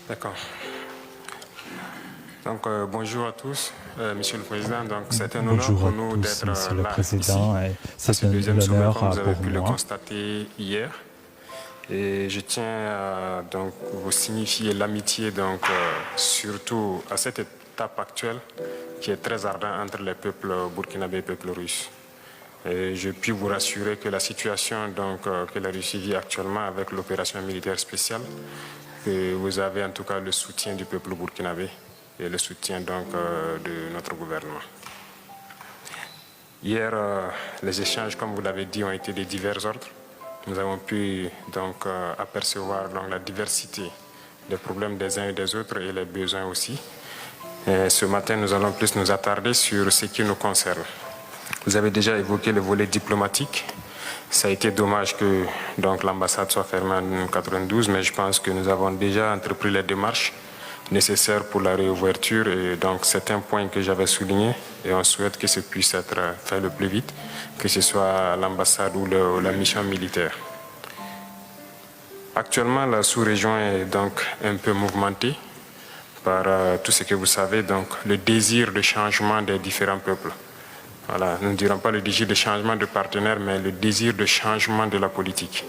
D'accord. Donc, bonjour à tous, Monsieur le Président. Donc, c'est un honneur pour nous d'être Monsieur le là ici, Président. à ce C'est un deuxième sommet, comme honneur vous avez pour pu le moi. constater hier. Et je tiens à donc, vous signifier l'amitié, surtout à cette étape actuelle, qui est très ardente entre les peuples burkinabés et le peuple russe. Et je puis vous rassurer que la situation que la Russie vit actuellement avec l'opération militaire spéciale, que vous avez en tout cas le soutien du peuple burkinabé et le soutien de notre gouvernement. Hier, les échanges, comme vous l'avez dit, ont été de divers ordres. Nous avons pu apercevoir la diversité des problèmes des uns et des autres et les besoins aussi. Et ce matin, nous allons plus nous attarder sur ce qui nous concerne. Vous avez déjà évoqué le volet diplomatique. Ça a été dommage que l'ambassade soit fermée en 1992, mais je pense que nous avons déjà entrepris les démarches nécessaires pour la réouverture. Et donc, c'est un point que j'avais souligné et on souhaite que ce puisse être fait le plus vite, que ce soit l'ambassade ou la mission militaire. Actuellement, la sous-région est donc un peu mouvementée par tout ce que vous savez, donc le désir de changement des différents peuples. Voilà, nous ne dirons pas le désir de changement de partenaire, mais le désir de changement de la politique.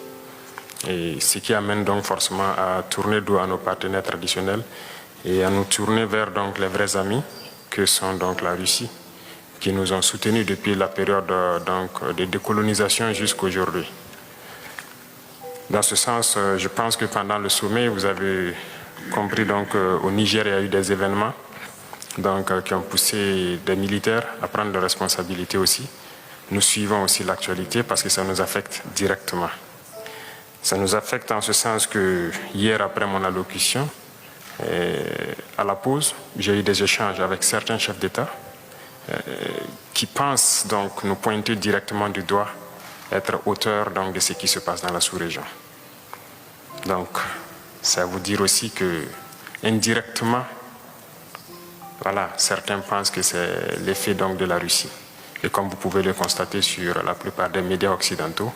Et ce qui amène donc forcément à tourner dos à nos partenaires traditionnels et à nous tourner vers les vrais amis que sont la Russie, qui nous ont soutenus depuis la période de décolonisation jusqu'à aujourd'hui. Dans ce sens, je pense que pendant le sommet, vous avez compris au Niger, il y a eu des événements qui ont poussé des militaires à prendre leurs responsabilités aussi. Nous suivons aussi l'actualité parce que ça nous affecte directement. Ça nous affecte en ce sens que hier, après mon allocution, à la pause, j'ai eu des échanges avec certains chefs d'État qui pensent nous pointer directement du doigt, être auteurs de ce qui se passe dans la sous-région. Donc, ça veut dire aussi que, indirectement, voilà, certains pensent que c'est l'effet de la Russie. Et comme vous pouvez le constater sur la plupart des médias occidentaux,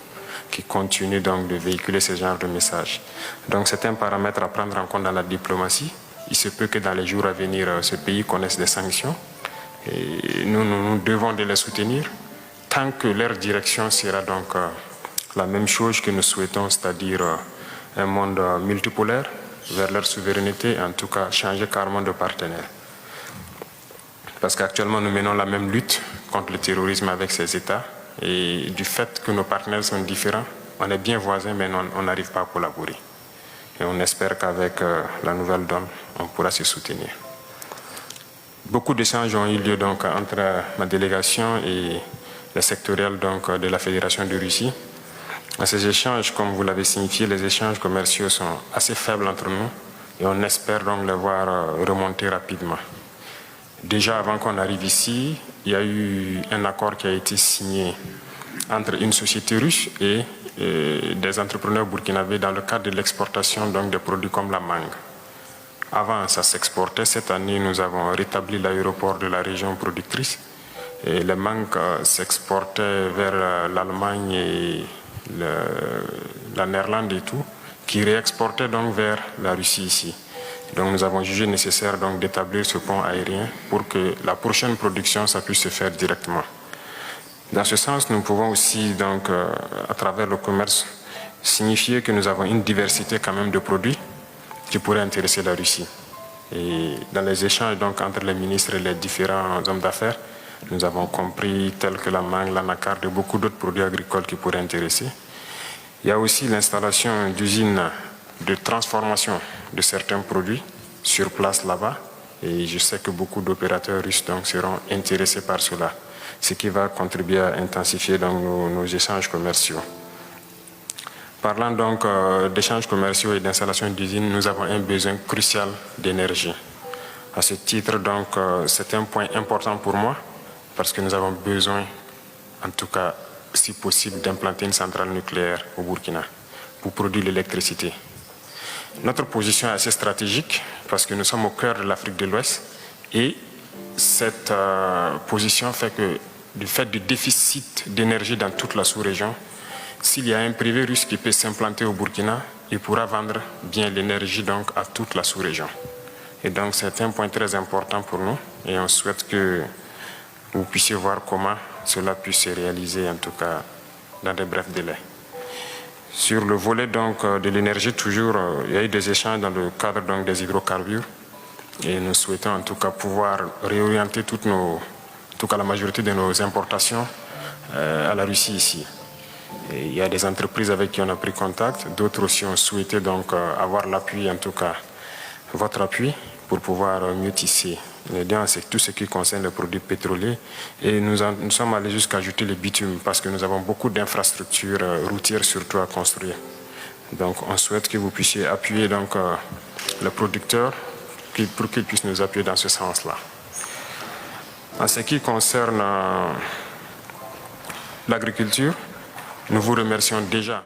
qui continuent de véhiculer ce genre de messages. Donc c'est un paramètre à prendre en compte dans la diplomatie. Il se peut que dans les jours à venir, ce pays connaisse des sanctions. Et nous devons de les soutenir tant que leur direction sera la même chose que nous souhaitons, c'est-à-dire un monde multipolaire vers leur souveraineté, en tout cas changer carrément de partenaire. Parce qu'actuellement, nous menons la même lutte contre le terrorisme avec ces États. Et du fait que nos partenaires sont différents, on est bien voisins, mais on n'arrive pas à collaborer. Et on espère qu'avec la nouvelle donne, on pourra se soutenir. Beaucoup d'échanges ont eu lieu entre ma délégation et les sectoriels de la Fédération de Russie. À ces échanges, comme vous l'avez signifié, les échanges commerciaux sont assez faibles entre nous et on espère les voir remonter rapidement. Déjà, avant qu'on arrive ici, il y a eu un accord qui a été signé entre une société russe et des entrepreneurs burkinabés dans le cadre de l'exportation des produits comme la mangue. Avant, ça s'exportait. Cette année, nous avons rétabli l'aéroport de la région productrice. Et les mangues s'exportaient vers l'Allemagne et la Néerlande et tout, qui réexportaient vers la Russie ici. Donc nous avons jugé nécessaire d'établir ce pont aérien pour que la prochaine production, ça puisse se faire directement. Dans ce sens, nous pouvons aussi, à travers le commerce, signifier que nous avons une diversité quand même de produits qui pourraient intéresser la Russie. Et dans les échanges entre les ministres et les différents hommes d'affaires, nous avons compris, tels que la mangue, l'anacarde et beaucoup d'autres produits agricoles qui pourraient intéresser. Il y a aussi l'installation d'usines de transformation de certains produits sur place là-bas. Et je sais que beaucoup d'opérateurs russes seront intéressés par cela, ce qui va contribuer à intensifier nos échanges commerciaux. Parlant d'échanges commerciaux et d'installation d'usines, nous avons un besoin crucial d'énergie. À ce titre, c'est un point important pour moi, parce que nous avons besoin, en tout cas, si possible, d'implanter une centrale nucléaire au Burkina pour produire l'électricité. Notre position est assez stratégique parce que nous sommes au cœur de l'Afrique de l'Ouest et cette position fait que du fait du déficit d'énergie dans toute la sous-région, s'il y a un privé russe qui peut s'implanter au Burkina, il pourra vendre bien l'énergie donc à toute la sous-région. Et donc c'est un point très important pour nous et on souhaite que vous puissiez voir comment cela puisse se réaliser, en tout cas dans de brefs délais. Sur le volet donc de l'énergie, toujours, il y a eu des échanges dans le cadre donc des hydrocarbures et nous souhaitons en tout cas pouvoir réorienter en tout cas la majorité de nos importations à la Russie ici. Et il y a des entreprises avec qui on a pris contact, d'autres aussi ont souhaité donc avoir l'appui, en tout cas votre appui, pour pouvoir mieux tisser les liens, c'est tout ce qui concerne les produits pétroliers. Et nous sommes allés jusqu'à ajouter le bitume parce que nous avons beaucoup d'infrastructures routières surtout à construire. Donc on souhaite que vous puissiez appuyer donc le producteur pour qu'il puisse nous appuyer dans ce sens-là. En ce qui concerne l'agriculture, nous vous remercions déjà.